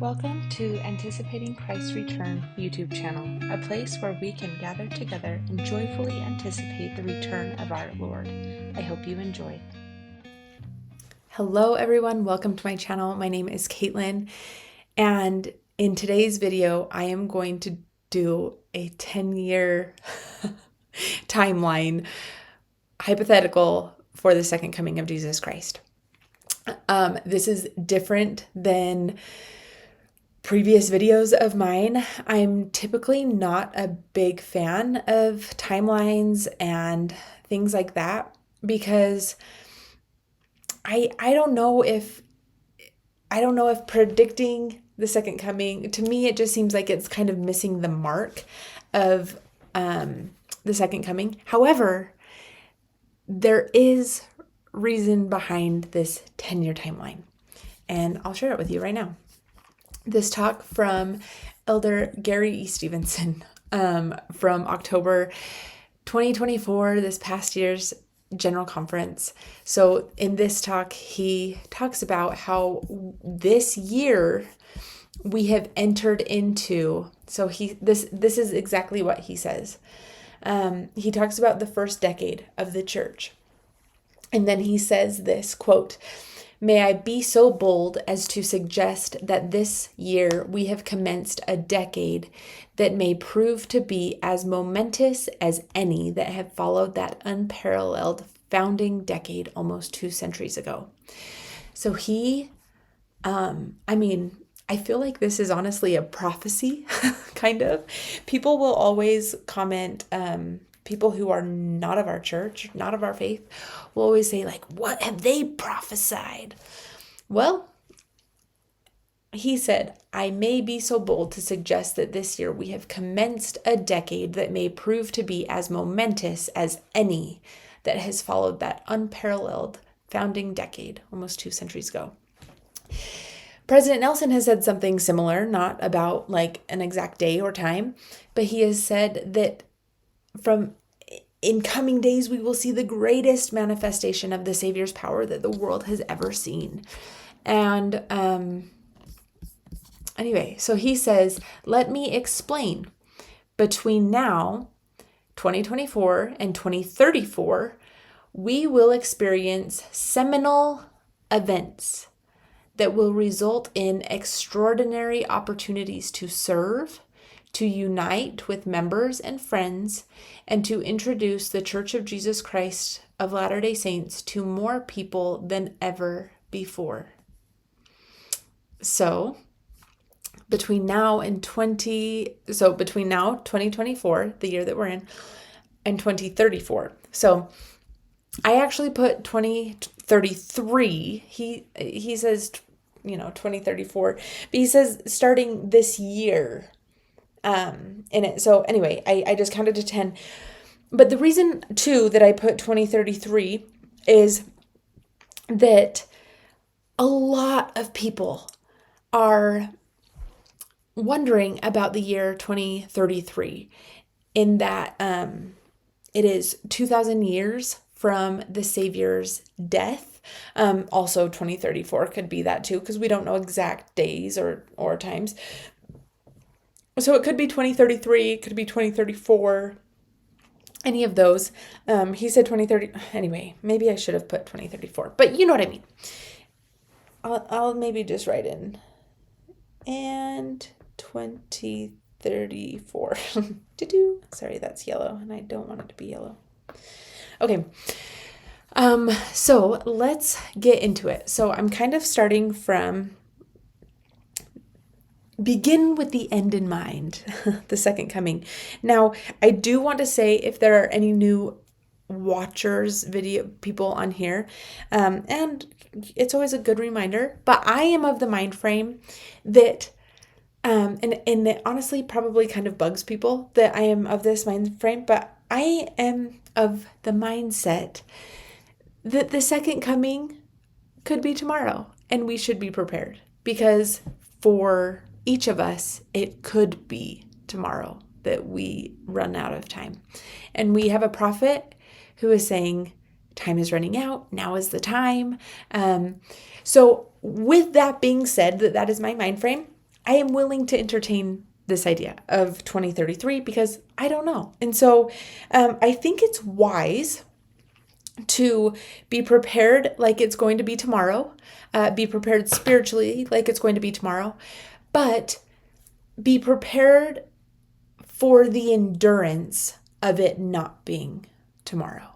Welcome to Anticipating Christ's Return YouTube channel, a place where we can gather together and joyfully anticipate the return of our Lord. I hope you enjoy. Hello everyone, welcome to my channel. My name is Caitlin, and in today's video I am going to do a 10-year timeline hypothetical for the second coming of Jesus Christ. This is different than previous videos of mine. I'm typically not a big fan of timelines and things like that because I don't know if predicting the second coming, to me it just seems like it's kind of missing the mark of the second coming. However, there is reason behind this 10-year timeline, and I'll share it with you right now. This talk from Elder Gary E. Stevenson from October 2024, this past year's General Conference. So in this talk, he talks about how this year we have entered into, this is exactly what he says. He talks about the first decade of the church. And then he says this, quote, "May I be so bold as to suggest that this year we have commenced a decade that may prove to be as momentous as any that have followed that unparalleled founding decade almost 2 centuries ago." So he, I feel like this is honestly a prophecy, kind of. People will always comment, people who are not of our church, not of our faith, will always say, like, what have they prophesied? Well, he said, "I may be so bold to suggest that this year we have commenced a decade that may prove to be as momentous as any that has followed that unparalleled founding decade almost 2 centuries ago." President Nelson has said something similar, not about like an exact day or time, but he has said that in coming days, we will see the greatest manifestation of the Savior's power that the world has ever seen. And anyway, so he says, "Let me explain. Between now, 2024, and 2034, we will experience seminal events that will result in extraordinary opportunities to serve, to unite with members and friends, and to introduce the Church of Jesus Christ of Latter-day Saints to more people than ever before." So between now, 2024, the year that we're in, and 2034. So I actually put 2033. He says, 2034, but he says starting this year in it. So anyway, I just counted to 10. But the reason too that I put 2033 is that a lot of people are wondering about the year 2033, in that it is 2,000 years from the Savior's death. Also 2034 could be that too, because we don't know exact days or times. So it could be 2033, it could be 2034, any of those. He said 2030. Anyway, maybe I should have put 2034, but you know what I mean. I'll maybe just write in and 2034. Sorry, that's yellow, and I don't want it to be yellow. Okay. So let's get into it. So I'm kind of starting from begin with the end in mind, the second coming. Now, I do want to say, if there are any new watchers, video people on here, and it's always a good reminder, but I am of the mind frame that, and it honestly probably kind of bugs people that I am of this mind frame, but I am of the mindset that the second coming could be tomorrow, and we should be prepared, because for each of us, it could be tomorrow that we run out of time. And we have a prophet who is saying, time is running out, now is the time. So with that being said, that is my mind frame, I am willing to entertain this idea of 2033 because I don't know. And so I think it's wise to be prepared like it's going to be tomorrow, be prepared spiritually like it's going to be tomorrow, but be prepared for the endurance of it not being tomorrow.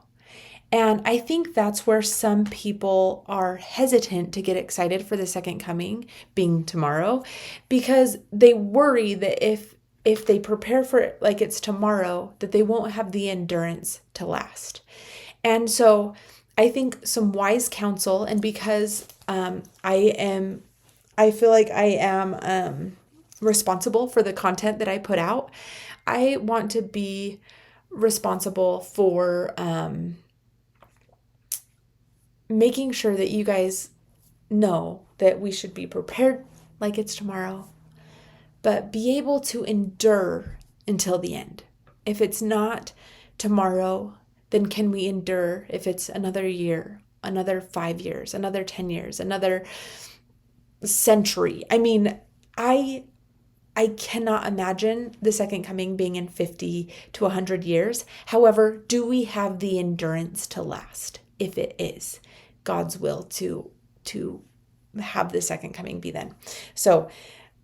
And I think that's where some people are hesitant to get excited for the second coming being tomorrow, because they worry that if they prepare for it like it's tomorrow, that they won't have the endurance to last. And so I think some wise counsel, and because I feel like I am responsible for the content that I put out, I want to be responsible for making sure that you guys know that we should be prepared like it's tomorrow, but be able to endure until the end. If it's not tomorrow, then can we endure if it's another year, another 5 years, another 10 years, another century? I mean, I cannot imagine the second coming being in 50 to 100 years. However, do we have the endurance to last if it is God's will to have the second coming be then? So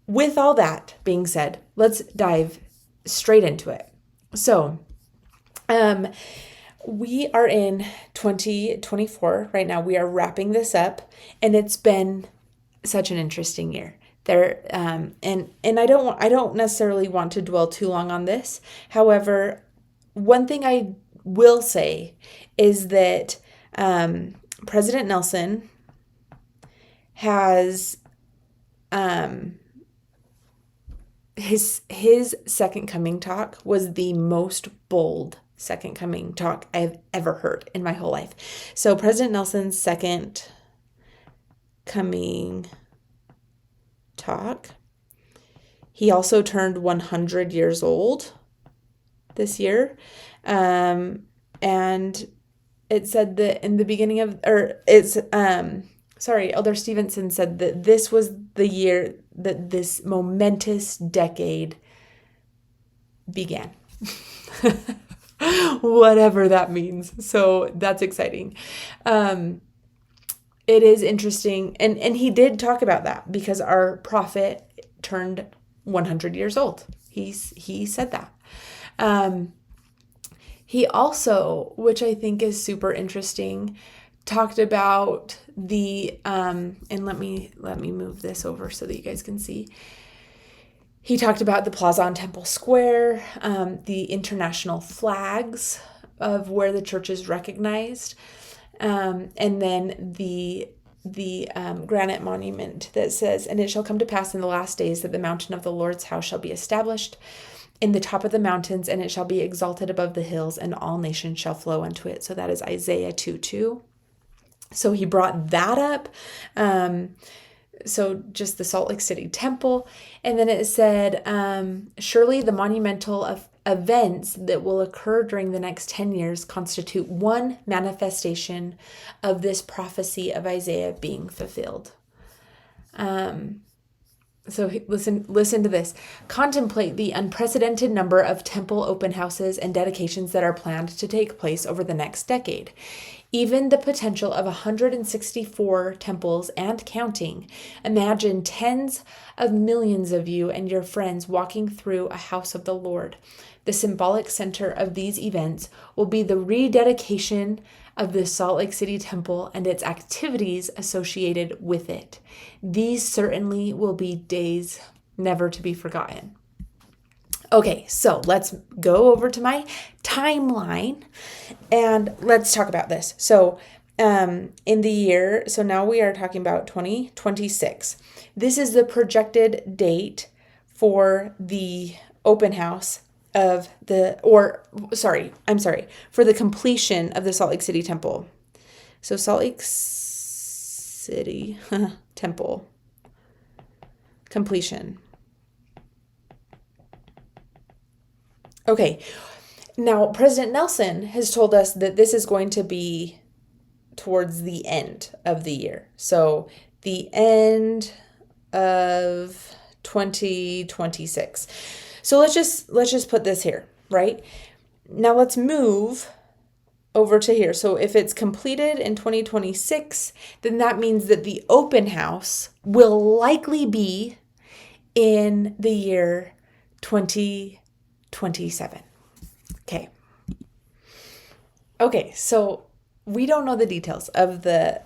with all that being said, let's dive straight into it. So we are in 2024 right now. We are wrapping this up, and it's been such an interesting year. There and I don't necessarily want to dwell too long on this. However, one thing I will say is that President Nelson has his second coming talk was the most bold second coming talk I've ever heard in my whole life. So President Nelson's second coming talk, he also turned 100 years old this year. And it said that in the beginning of, Elder Stevenson said that this was the year that this momentous decade began. Whatever that means. So that's exciting. It is interesting. And he did talk about that because our prophet turned 100 years old. He said that. He also, which I think is super interesting, talked about the, and let me move this over so that you guys can see. He talked about the plaza on Temple Square, the international flags of where the church is recognized, and then the granite monument that says, "And it shall come to pass in the last days that the mountain of the Lord's house shall be established in the top of the mountains, and it shall be exalted above the hills, and all nations shall flow unto it." So that is Isaiah 2:2. So he brought that up. So just the Salt Lake City temple. And then it said, surely the monumental events that will occur during the next 10 years constitute one manifestation of this prophecy of Isaiah being fulfilled. So listen to this. Contemplate the unprecedented number of temple open houses and dedications that are planned to take place over the next decade. Even the potential of 164 temples and counting. Imagine tens of millions of you and your friends walking through a house of the Lord. The symbolic center of these events will be the rededication of the Salt Lake City temple and its activities associated with it. These certainly will be days never to be forgotten. Okay, so let's go over to my timeline and let's talk about this. So in the year, so now we are talking about 2026. This is the projected date for the open house for the completion of the Salt Lake City temple. So Salt Lake City temple completion. Okay, now President Nelson has told us that this is going to be towards the end of the year. So the end of 2026. So let's just put this here, right? Now let's move over to here. So if it's completed in 2026, then that means that the open house will likely be in the year 2027. Okay, so we don't know the details of the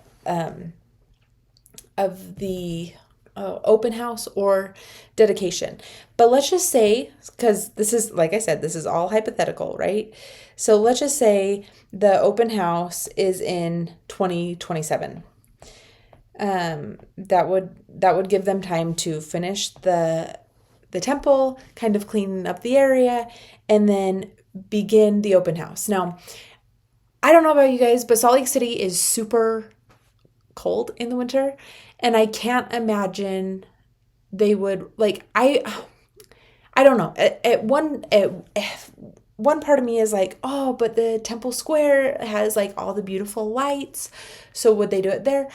open house or dedication. But let's just say, because this is, like I said, this is all hypothetical, right? So let's just say the open house is in 2027. That would give them time to finish the temple, kind of clean up the area, and then begin the open house. Now, I don't know about you guys, but Salt Lake City is super cold in the winter, and I can't imagine they would, like, I don't know. At one part of me is like, oh, but the Temple Square has like all the beautiful lights, so would they do it there?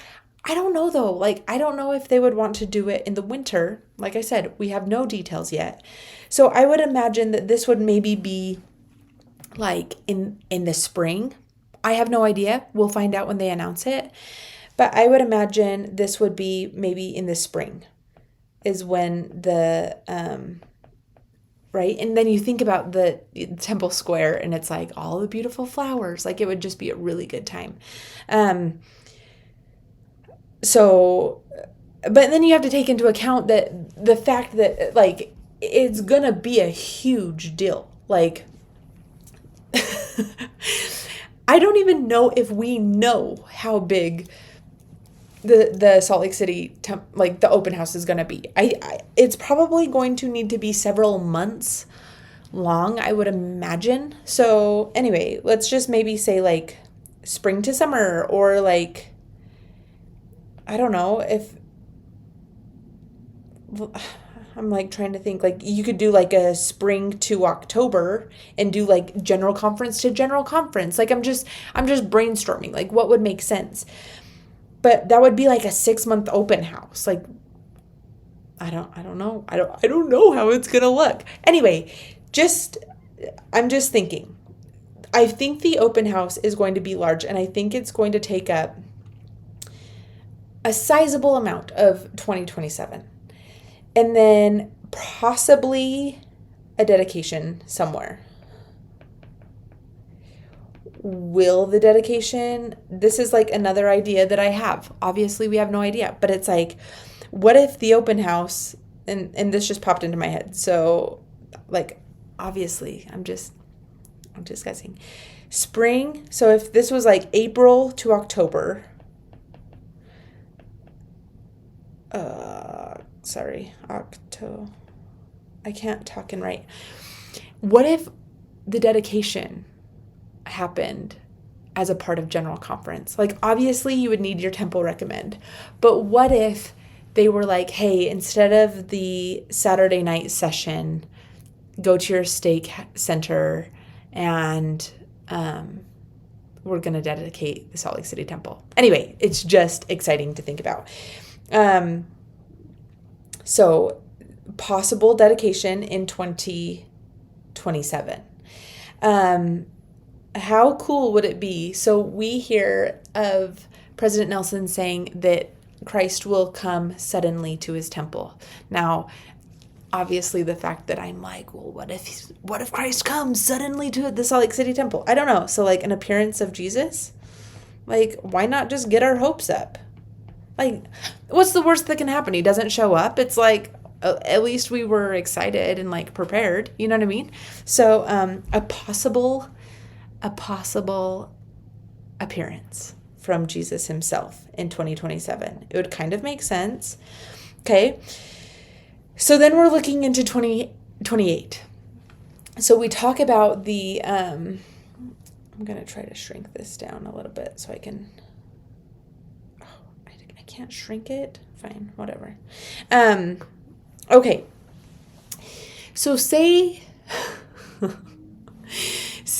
I don't know though. Like, I don't know if they would want to do it in the winter. Like I said, we have no details yet. So I would imagine that this would maybe be like in the spring. I have no idea. We'll find out when they announce it. But I would imagine this would be maybe in the spring is when the, right? And then you think about the Temple Square and it's like all the beautiful flowers. Like, it would just be a really good time. So, but then you have to take into account that the fact that, like, it's going to be a huge deal. Like, I don't even know if we know how big the Salt Lake City, like the open house is going to be. It's probably going to need to be several months long, I would imagine. So anyway, let's just maybe say like spring to summer, or like, I don't know if, I'm like trying to think, like you could do like a spring to October and do like general conference to general conference. Like I'm just brainstorming like what would make sense. But that would be like a 6-month open house. Like I don't know. I don't know how it's going to look. Anyway, I'm just thinking. I think the open house is going to be large, and I think it's going to take up a sizable amount of 2027. And then possibly a dedication somewhere. Will the dedication, this is like another idea that I have. Obviously, we have no idea, but it's like, what if the open house, and this just popped into my head. So like, obviously, I'm just guessing. Spring, so if this was like April to October, I can't talk and write. What if the dedication happened as a part of general conference? Like, obviously you would need your temple recommend, but what if they were like, hey, instead of the Saturday night session, go to your stake center and we're going to dedicate the Salt Lake City temple. Anyway, it's just exciting to think about. So possible dedication in 2027. How cool would it be? So we hear of President Nelson saying that Christ will come suddenly to his temple. Now, obviously the fact that I'm like, well, what if Christ comes suddenly to the Salt Lake City temple? I don't know. So like an appearance of Jesus, like, why not just get our hopes up? Like, what's the worst that can happen? He doesn't show up. It's like, at least we were excited and like prepared. You know what I mean? So a possible appearance from Jesus himself in 2027. It would kind of make sense. Okay. So then we're looking into 2028. So we talk about the, I'm going to try to shrink this down a little bit so I can, I can't shrink it. Fine, whatever. Okay. So say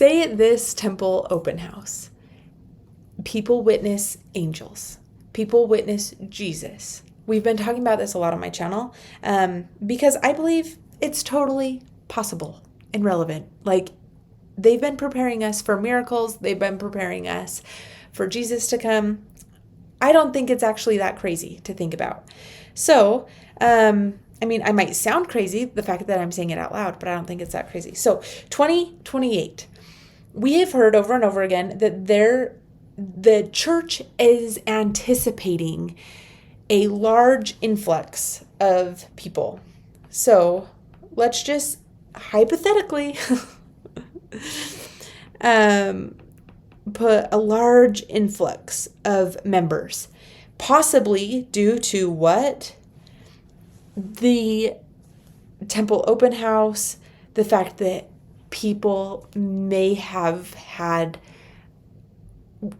at this temple open house, people witness angels. People witness Jesus, we've been talking about this a lot on my channel, because I believe it's totally possible and relevant. Like, they've been preparing us for miracles. They've been preparing us for Jesus to come. I don't think it's actually that crazy to think about. So, I mean, I might sound crazy, the fact that I'm saying it out loud, but I don't think it's that crazy. So 2028, we have heard over and over again that the church is anticipating a large influx of people. So let's just hypothetically put a large influx of members, possibly due to what? The temple open house, the fact that people may have had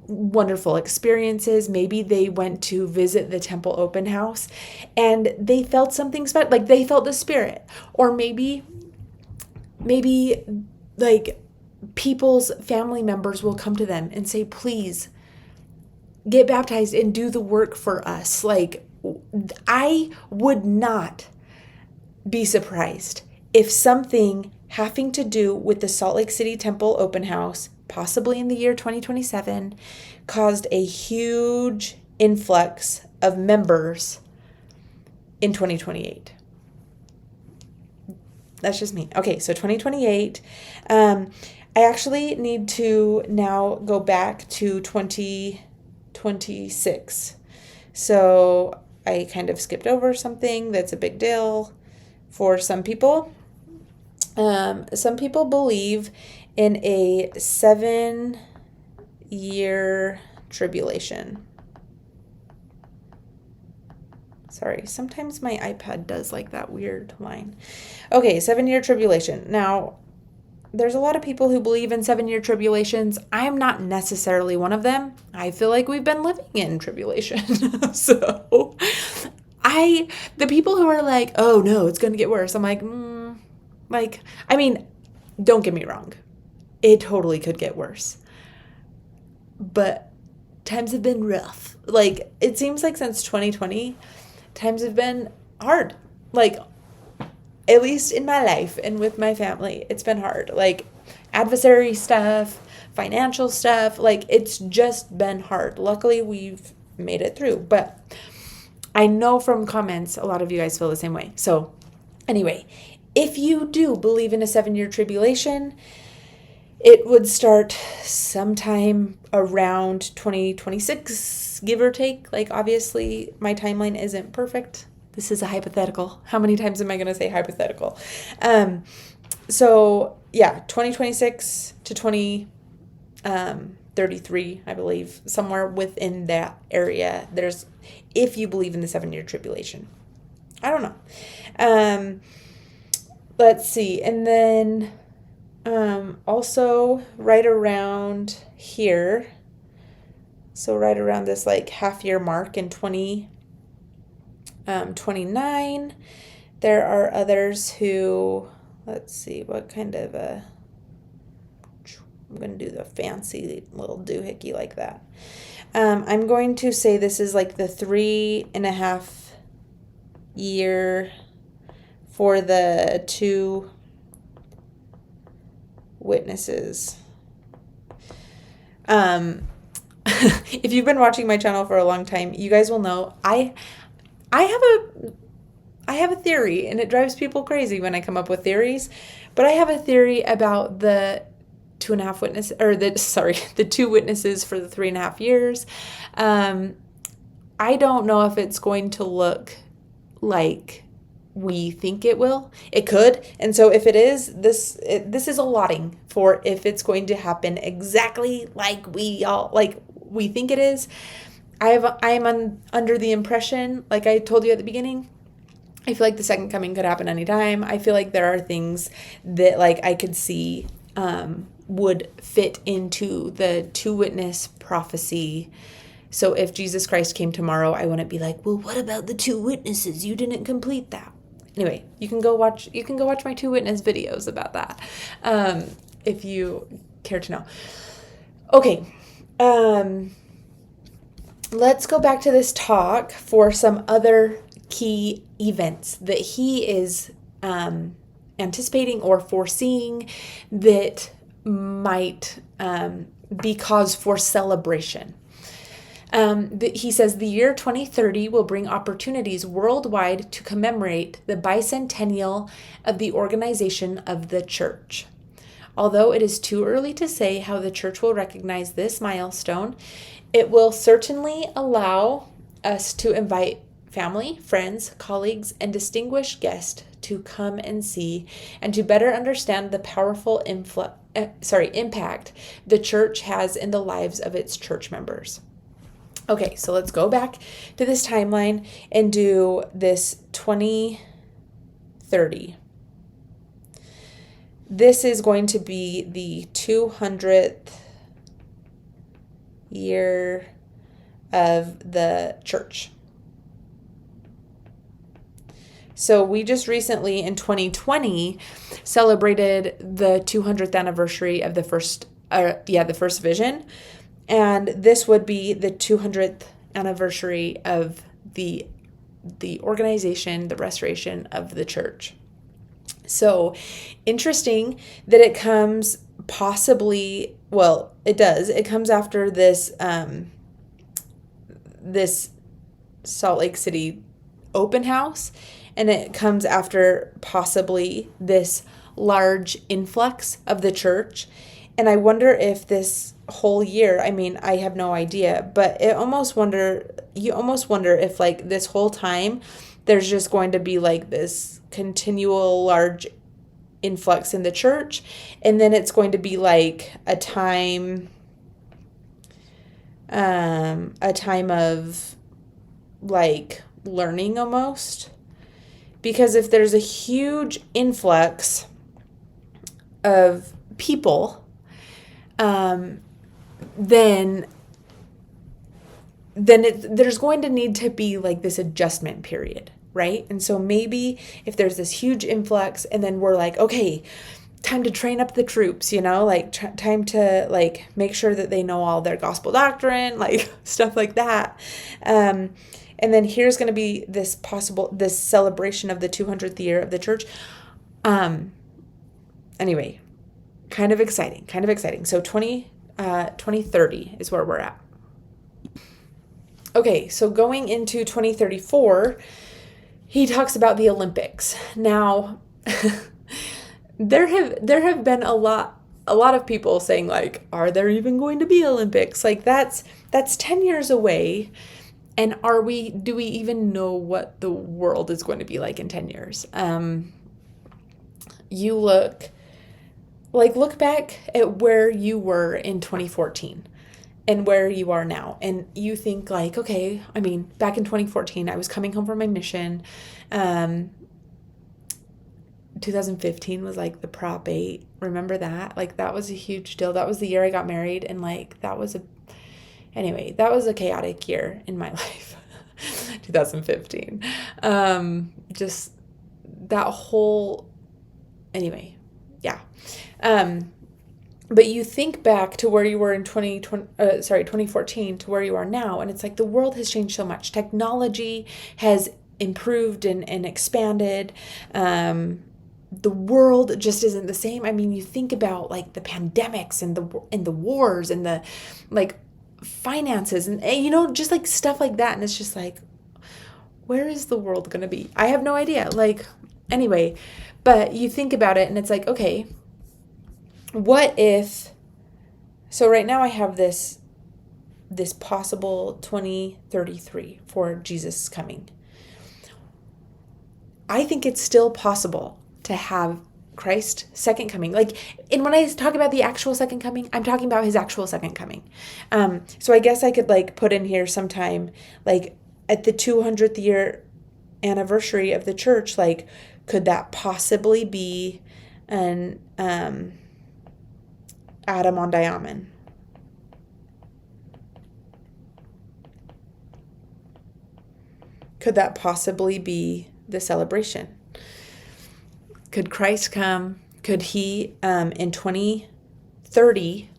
wonderful experiences. Maybe they went to visit the temple open house and they felt something special, like they felt the Spirit. Or maybe like people's family members will come to them and say, please get baptized and do the work for us. Like, I would not be surprised if something having to do with the Salt Lake City Temple open house, possibly in the year 2027, caused a huge influx of members in 2028. That's just me. Okay, so 2028. I actually need to now go back to 2026. So I kind of skipped over something that's a big deal for some people. Some people believe in a 7-year tribulation. Sorry, sometimes my iPad does like that weird line. Okay, 7-year tribulation. Now, there's a lot of people who believe in 7-year tribulations. I'm not necessarily one of them. I feel like we've been living in tribulation. So, the people who are like, oh no, it's going to get worse. I'm like, I mean, don't get me wrong. It totally could get worse. But times have been rough. Like, it seems like since 2020, times have been hard. Like, at least in my life and with my family, it's been hard. Like, adversary stuff, financial stuff, like, it's just been hard. Luckily, we've made it through. But I know from comments, a lot of you guys feel the same way. So, anyway, if you do believe in a 7-year tribulation, it would start sometime around 2026, give or take. Like, obviously, my timeline isn't perfect. This is a hypothetical. How many times am I going to say hypothetical? So, yeah, 2026 to 2033, I believe, somewhere within that area. There's, if you believe in the 7-year tribulation. I don't know. Let's see. And then also right around here, so right around this like half-year mark in 2029, there are others who, let's see, what kind of a, I'm going to do the fancy little doohickey like that. I'm going to say this is like the 3.5 year for the 2 witnesses. If you've been watching my channel for a long time, you guys will know I have a theory, and it drives people crazy when I come up with theories, but I have a theory about the 2.5 witnesses, or the 2 witnesses for the 3.5 years. I don't know if it's going to look like we think it will. It could. And so if it is, this is allotting for if it's going to happen exactly like we think it is. I am under the impression, like I told you at the beginning, I feel like the second coming could happen anytime. I feel like there are things that like I could see would fit into the 2 witness prophecy. So if Jesus Christ came tomorrow, I wouldn't be like, well, what about the 2 witnesses? You didn't complete that. Anyway, you can go watch my 2 witness videos about that, if you care to know. Okay. let's go back to this talk for some other key events that he is anticipating or foreseeing that might be cause for celebration. He says the year 2030 will bring opportunities worldwide to commemorate the bicentennial of the organization of the church. Although it is too early to say how the church will recognize this milestone, it will certainly allow us to invite family, friends, colleagues, and distinguished guests to come and see and to better understand the powerful impact the church has in the lives of its church members. Okay, so let's go back to this timeline and do this 2030. This is going to be the 200th year of the church. So we just recently in 2020 celebrated the 200th anniversary of the first vision. And this would be the 200th anniversary of the organization, the restoration of the church. So interesting that it comes possibly, well, it does. It comes after this this Salt Lake City open house, and it comes after possibly this large influx of the church. And I wonder if this whole year, I mean, I have no idea, but you almost wonder if like this whole time there's just going to be like this continual large influx in the church, and then it's going to be like a time of like learning almost. Because if there's a huge influx of people, then there's going to need to be like this adjustment period, right? And so maybe if there's this huge influx and then we're like, okay, time to train up the troops, like time to like make sure that they know all their gospel doctrine, like stuff like that. And then here's going to be this celebration of the 200th year of the church. Anyway, kind of exciting. So 2030 is where we're at. Okay, so going into 2034, he talks about the Olympics. Now, there have been a lot of people saying like, are there even going to be Olympics? Like that's 10 years away. And do we even know what the world is going to be like in 10 years? You look back at where you were in 2014 and where you are now. And you think like, okay, I mean, back in 2014, I was coming home from my mission. 2015 was like the Prop 8. Remember that? Like that was a huge deal. That was the year I got married. And like, that was a chaotic year in my life. 2015. Just that whole, anyway, yeah. But you think back to where you were in 2014 to where you are now, and it's like the world has changed so much. Technology has improved and expanded. The world just isn't the same. I mean, you think about like the pandemics and the wars and the like finances and just like stuff like that, and it's just like, where is the world going to be? I have no idea. Like, anyway, but you think about it and it's like, okay, what if, so right now I have this possible 2033 for Jesus coming. I think it's still possible to have Christ's second coming. Like, and when I talk about the actual second coming, I'm talking about his actual second coming. So I guess I could like put in here sometime like at the 200th year anniversary of the church, like, could that possibly be an Adam-ondi-Ahman? Could that possibly be the celebration? Could Christ come? Could he, in 2030,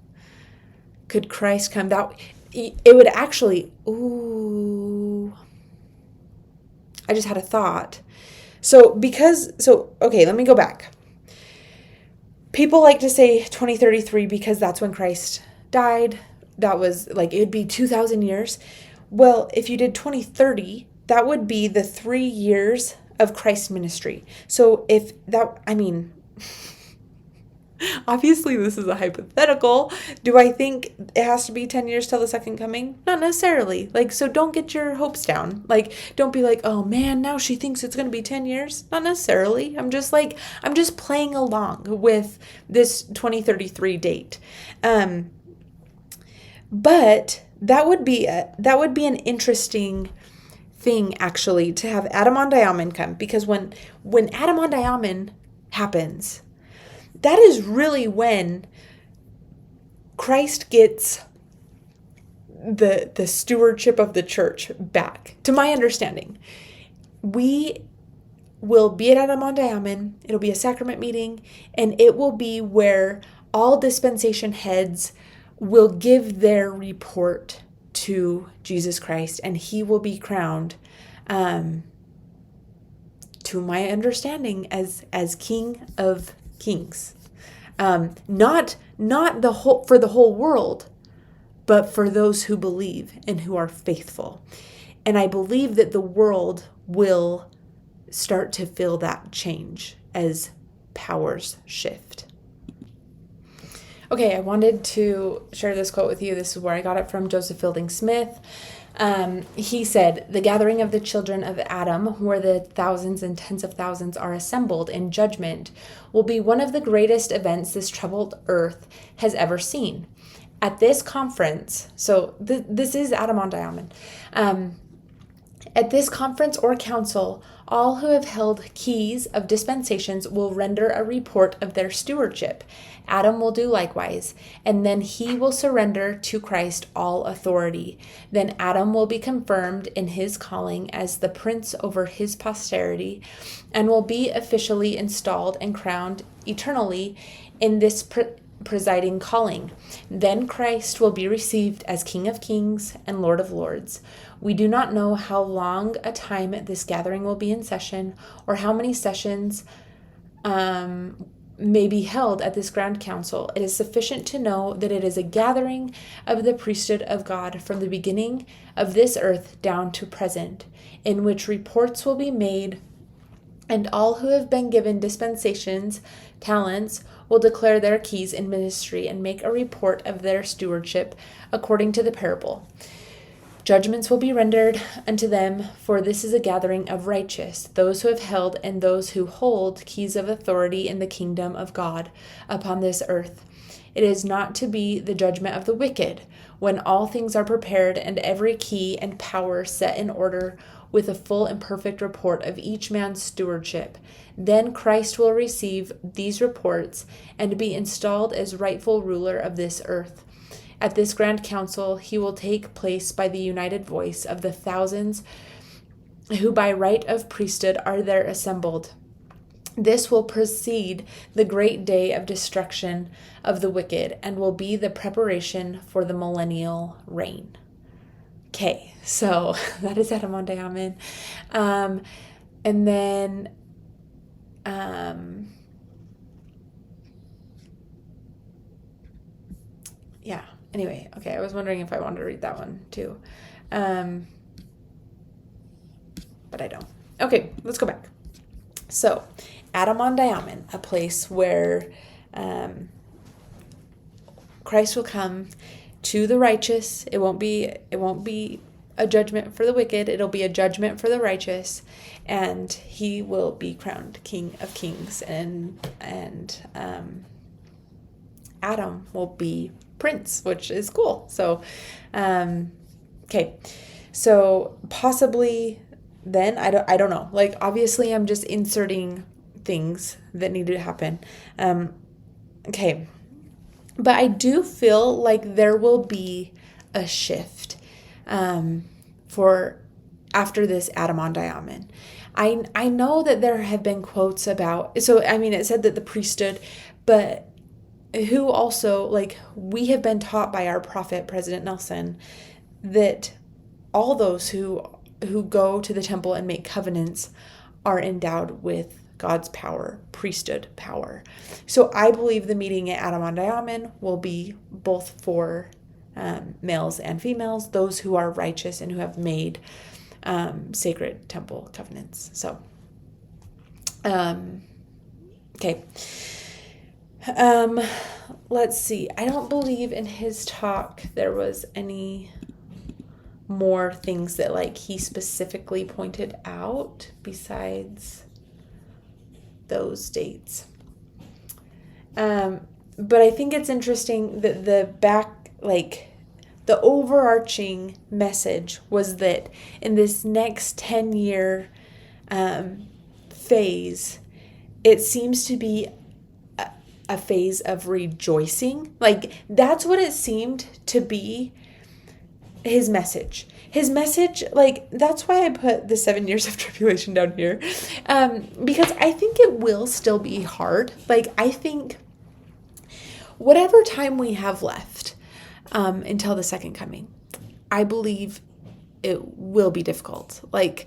could Christ come? That it would actually, ooh, I just had a thought. Okay, let me go back. People like to say 2033 because that's when Christ died. That was like, it'd be 2,000 years. Well, if you did 2030, that would be the 3 years of Christ's ministry. So if that, I mean, obviously this is a hypothetical. Do I think it has to be 10 years till the second coming? Not necessarily. Like, so don't get your hopes down. Like, don't be like, oh man, now she thinks it's going to be 10 years. Not necessarily. I'm just playing along with this 2033 date. But that would be an interesting thing, actually, to have Adam-ondi-Ahman come, because when Adam-ondi-Ahman happens, that is really when Christ gets the stewardship of the church back. To my understanding, we will be at Adam-ondi-Ahman. It'll be a sacrament meeting, and it will be where all dispensation heads will give their report to Jesus Christ, and he will be crowned, to my understanding, as King of Kings. Not the whole, for the whole world, but for those who believe and who are faithful. And I believe that the world will start to feel that change as powers shift. Okay, I wanted to share this quote with you. This is where I got it from, Joseph Fielding Smith. He said, "The gathering of the children of Adam, where the thousands and tens of thousands are assembled in judgment, will be one of the greatest events this troubled earth has ever seen. At this conference," so this is Adam-ondi-Ahman, "at this conference or council, all who have held keys of dispensations will render a report of their stewardship. Adam will do likewise, and then he will surrender to Christ all authority. Then Adam will be confirmed in his calling as the prince over his posterity, and will be officially installed and crowned eternally in this presiding calling. Then Christ will be received as King of Kings and Lord of Lords. We do not know how long a time this gathering will be in session, or how many sessions may be held at this grand council. It is sufficient to know that it is a gathering of the priesthood of God from the beginning of this earth down to present, in which reports will be made, and all who have been given dispensations, talents, will declare their keys in ministry and make a report of their stewardship according to the parable. Judgments will be rendered unto them, for this is a gathering of righteous, those who have held and those who hold keys of authority in the kingdom of God upon this earth. It is not to be the judgment of the wicked, when all things are prepared and every key and power set in order, with a full and perfect report of each man's stewardship. Then Christ will receive these reports and be installed as rightful ruler of this earth. At this grand council, he will take place by the united voice of the thousands who by right of priesthood are there assembled. This will precede the great day of destruction of the wicked and will be the preparation for the millennial reign." Okay, so that is Adam-ondi-Ahman. And then yeah. Anyway, okay, I was wondering if I wanted to read that one too. But I don't. Okay, let's go back. So, Adam-ondi-Ahman, a place where Christ will come to the righteous. It won't be a judgment for the wicked. It'll be a judgment for the righteous, and he will be crowned King of Kings, and Adam will be prince, which is cool. So, okay. So possibly then, I don't know. Like, obviously I'm just inserting things that need to happen. Okay. But I do feel like there will be a shift, for after this Adam-ondi-Ahman. I know that there have been quotes about, so I mean, it said that the priesthood, but who also, like, we have been taught by our prophet, President Nelson, that all those who go to the temple and make covenants are endowed with God's power, priesthood power. So I believe the meeting at Adam-ondi-Ahman will be both for males and females, those who are righteous and who have made sacred temple covenants. So, okay. Let's see. I don't believe in his talk there was any more things that like he specifically pointed out besides those dates. But I think it's interesting that the overarching message was that in this next 10-year phase, it seems to be a phase of rejoicing. Like, that's what it seemed to be, his message. His message, like, that's why I put the 7 years of tribulation down here. Because I think it will still be hard. Like, I think whatever time we have left until the second coming, I believe it will be difficult. Like,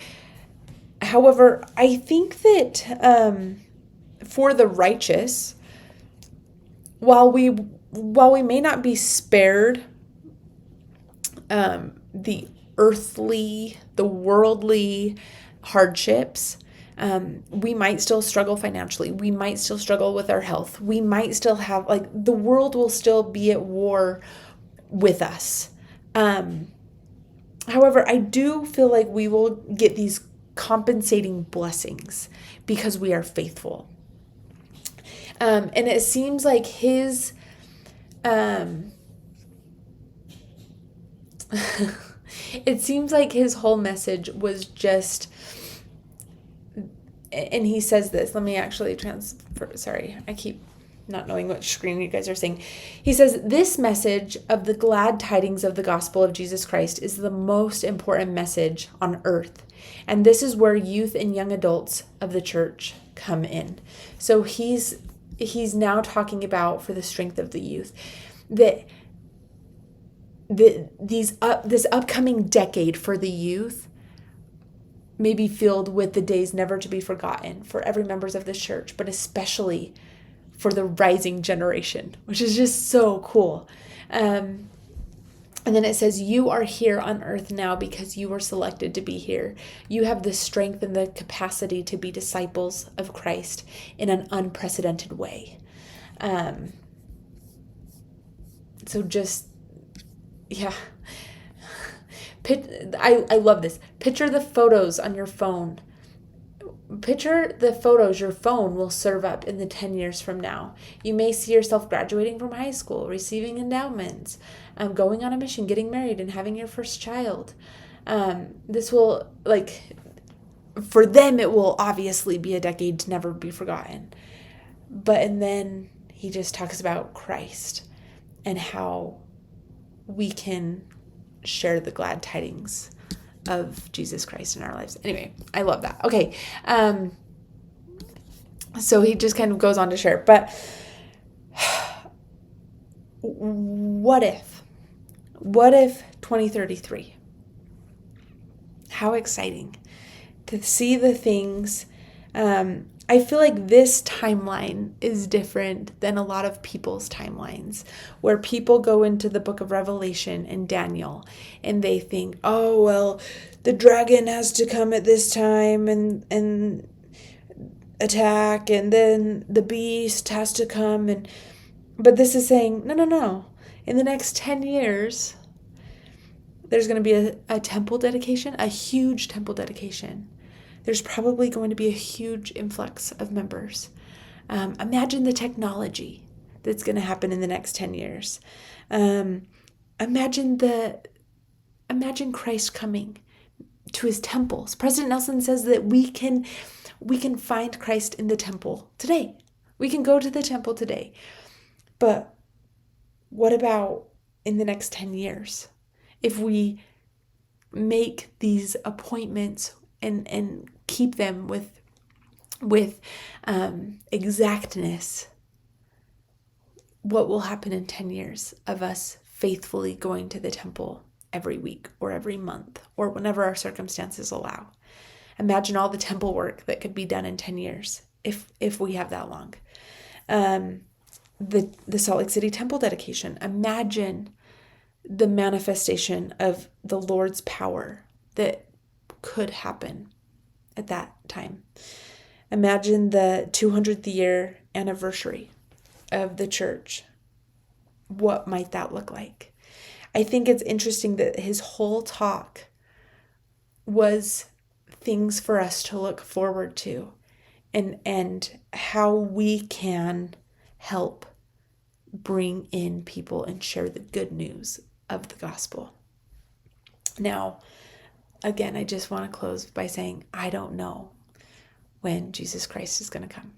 however, I think that for the righteous, while we may not be spared the earthly, the worldly hardships, we might still struggle financially. We might still struggle with our health. We might still have, like, the world will still be at war with us. However, I do feel like we will get these compensating blessings because we are faithful. And it seems like his it seems like his whole message was just, and he says this, let me actually transfer, sorry, I keep not knowing what screen you guys are seeing. He says, this message of the glad tidings of the gospel of Jesus Christ is the most important message on earth. And this is where youth and young adults of the church come in. So he's now talking about, for the strength of the youth, that this upcoming decade for the youth may be filled with the days never to be forgotten for every members of the church, but especially for the rising generation, which is just so cool. And then it says, you are here on earth now because you were selected to be here. You have the strength and the capacity to be disciples of Christ in an unprecedented way. So just, yeah. I love this. Picture the photos on your phone. Picture the photos your phone will serve up in the 10 years from now. You may see yourself graduating from high school, receiving endowments, going on a mission, getting married, and having your first child. This will, like, for them, it will obviously be a decade to never be forgotten. And then he just talks about Christ and how we can share the glad tidings of Jesus Christ in our lives. Anyway, I love that. Okay. So he just kind of goes on to share, but what if 2033? How exciting to see the things. I feel like this timeline is different than a lot of people's timelines, where people go into the book of Revelation and Daniel and they think, oh, well, the dragon has to come at this time and attack, and then the beast has to come. But this is saying, no. In the next 10 years, there's going to be a temple dedication, a huge temple dedication. There's probably going to be a huge influx of members. Imagine the technology that's going to happen in the next 10 years. Imagine Christ coming to his temples. President Nelson says that we can find Christ in the temple today. We can go to the temple today. But what about in the next 10 years? If we make these appointments and keep them with exactness, what will happen in 10 years of us faithfully going to the temple every week or every month or whenever our circumstances allow. Imagine all the temple work that could be done in 10 years if we have that long. The Salt Lake City temple dedication. Imagine the manifestation of the Lord's power that could happen at that time. Imagine the 200th year anniversary of the church. What might that look like? I think it's interesting that his whole talk was things for us to look forward to and how we can help bring in people and share the good news of the gospel. Now, again, I just want to close by saying, I don't know when Jesus Christ is going to come.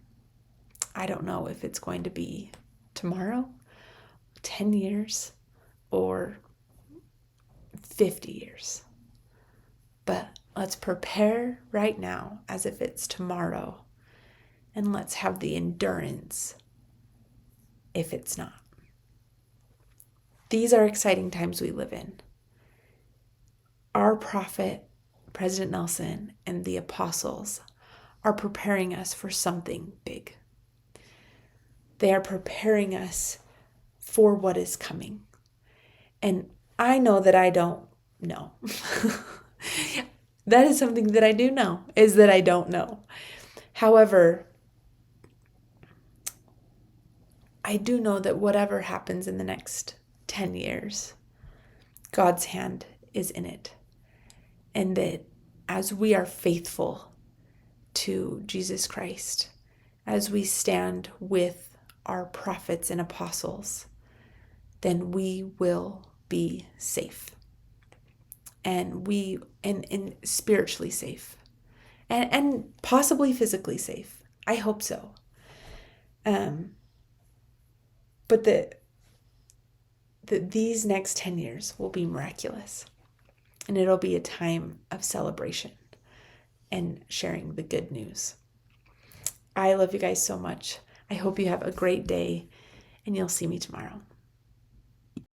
I don't know if it's going to be tomorrow, 10 years, or 50 years. But let's prepare right now as if it's tomorrow, and let's have the endurance if it's not. These are exciting times we live in. Our prophet, President Nelson, and the apostles are preparing us for something big. They are preparing us for what is coming. And I know that I don't know. That is something that I do know, is that I don't know. However, I do know that whatever happens in the next 10 years, God's hand is in it. And that as we are faithful to Jesus Christ, as we stand with our prophets and apostles, then we will be safe. And spiritually safe. And possibly physically safe. I hope so. But that these next 10 years will be miraculous. And it'll be a time of celebration and sharing the good news. I love you guys so much. I hope you have a great day, and you'll see me tomorrow.